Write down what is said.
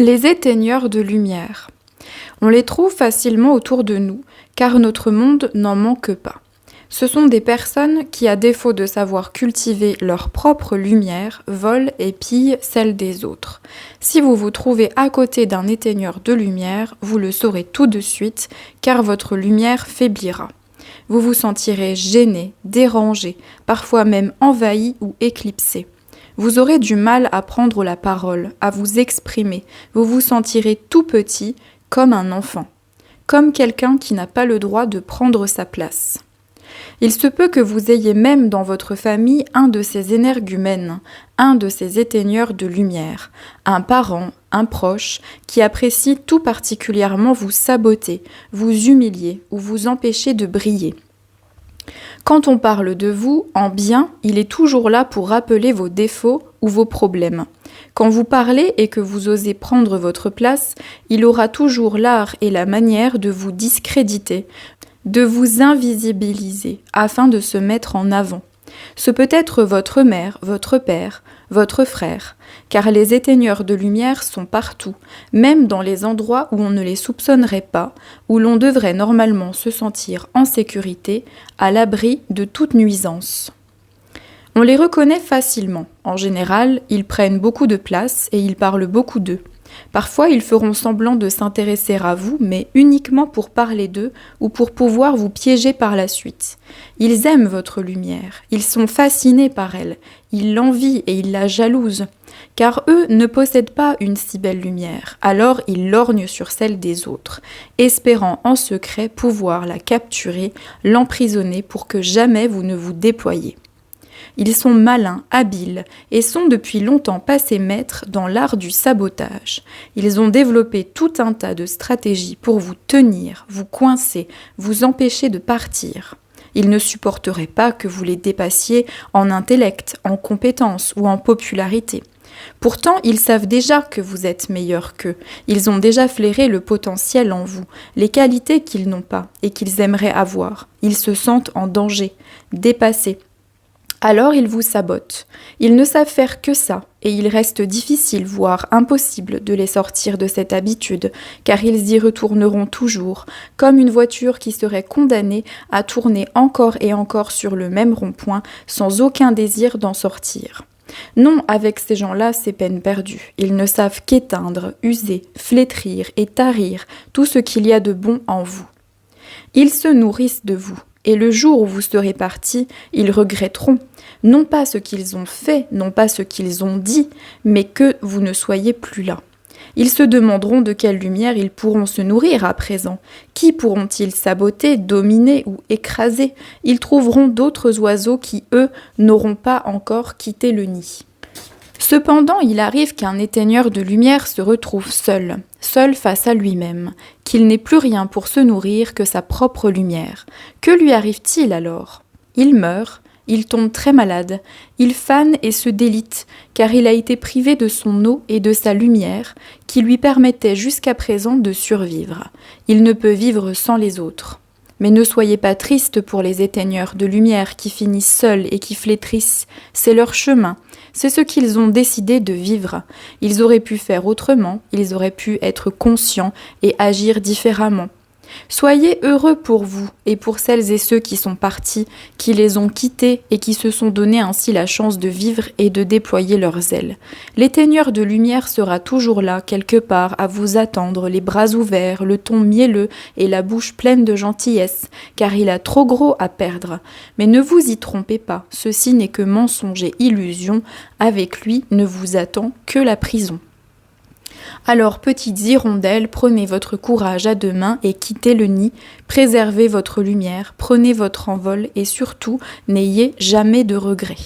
Les éteigneurs de lumière. On les trouve facilement autour de nous, car notre monde n'en manque pas. Ce sont des personnes qui, à défaut de savoir cultiver leur propre lumière, volent et pillent celle des autres. Si vous vous trouvez à côté d'un éteigneur de lumière, vous le saurez tout de suite, car votre lumière faiblira. Vous vous sentirez gêné, dérangé, parfois même envahi ou éclipsé. Vous aurez du mal à prendre la parole, à vous exprimer. Vous vous sentirez tout petit, comme un enfant, comme quelqu'un qui n'a pas le droit de prendre sa place. Il se peut que vous ayez même dans votre famille un de ces énergumènes, un de ces éteigneurs de lumière, un parent, un proche, qui apprécie tout particulièrement vous saboter, vous humilier ou vous empêcher de briller. Quand on parle de vous, en bien, il est toujours là pour rappeler vos défauts ou vos problèmes. Quand vous parlez et que vous osez prendre votre place, il aura toujours l'art et la manière de vous discréditer, de vous invisibiliser afin de se mettre en avant. Ce peut être votre mère, votre père, votre frère, car les éteigneurs de lumière sont partout, même dans les endroits où on ne les soupçonnerait pas, où l'on devrait normalement se sentir en sécurité, à l'abri de toute nuisance. On les reconnaît facilement. En général, ils prennent beaucoup de place et ils parlent beaucoup d'eux. Parfois, ils feront semblant de s'intéresser à vous, mais uniquement pour parler d'eux ou pour pouvoir vous piéger par la suite. Ils aiment votre lumière, ils sont fascinés par elle, ils l'envient et ils la jalousent, car eux ne possèdent pas une si belle lumière, alors ils lorgnent sur celle des autres, espérant en secret pouvoir la capturer, l'emprisonner pour que jamais vous ne vous déployiez. Ils sont malins, habiles et sont depuis longtemps passés maîtres dans l'art du sabotage. Ils ont développé tout un tas de stratégies pour vous tenir, vous coincer, vous empêcher de partir. Ils ne supporteraient pas que vous les dépassiez en intellect, en compétence ou en popularité. Pourtant, ils savent déjà que vous êtes meilleur qu'eux. Ils ont déjà flairé le potentiel en vous, les qualités qu'ils n'ont pas et qu'ils aimeraient avoir. Ils se sentent en danger, dépassés. Alors ils vous sabotent. Ils ne savent faire que ça, et il reste difficile, voire impossible, de les sortir de cette habitude, car ils y retourneront toujours, comme une voiture qui serait condamnée à tourner encore et encore sur le même rond-point, sans aucun désir d'en sortir. Non, avec ces gens-là, c'est peine perdue. Ils ne savent qu'éteindre, user, flétrir et tarir tout ce qu'il y a de bon en vous. Ils se nourrissent de vous. Et le jour où vous serez partis, ils regretteront, non pas ce qu'ils ont fait, non pas ce qu'ils ont dit, mais que vous ne soyez plus là. Ils se demanderont de quelle lumière ils pourront se nourrir à présent. Qui pourront-ils saboter, dominer ou écraser ? Ils trouveront d'autres oiseaux qui, eux, n'auront pas encore quitté le nid. Cependant, il arrive qu'un éteigneur de lumière se retrouve seul face à lui-même, qu'il n'ait plus rien pour se nourrir que sa propre lumière. Que lui arrive-t-il alors ? Il meurt, il tombe très malade, il fane et se délite, car il a été privé de son eau et de sa lumière, qui lui permettait jusqu'à présent de survivre. Il ne peut vivre sans les autres. Mais ne soyez pas tristes pour les éteigneurs de lumière qui finissent seuls et qui flétrissent, c'est leur chemin, c'est ce qu'ils ont décidé de vivre. Ils auraient pu faire autrement, ils auraient pu être conscients et agir différemment. Soyez heureux pour vous et pour celles et ceux qui sont partis, qui les ont quittés et qui se sont donné ainsi la chance de vivre et de déployer leurs ailes. L'éteigneur de lumière sera toujours là, quelque part, à vous attendre, les bras ouverts, le ton mielleux et la bouche pleine de gentillesse, car il a trop gros à perdre. Mais ne vous y trompez pas, ceci n'est que mensonge et illusion, avec lui ne vous attend que la prison. Alors, petites hirondelles, prenez votre courage à deux mains et quittez le nid, préservez votre lumière, prenez votre envol et surtout, n'ayez jamais de regrets.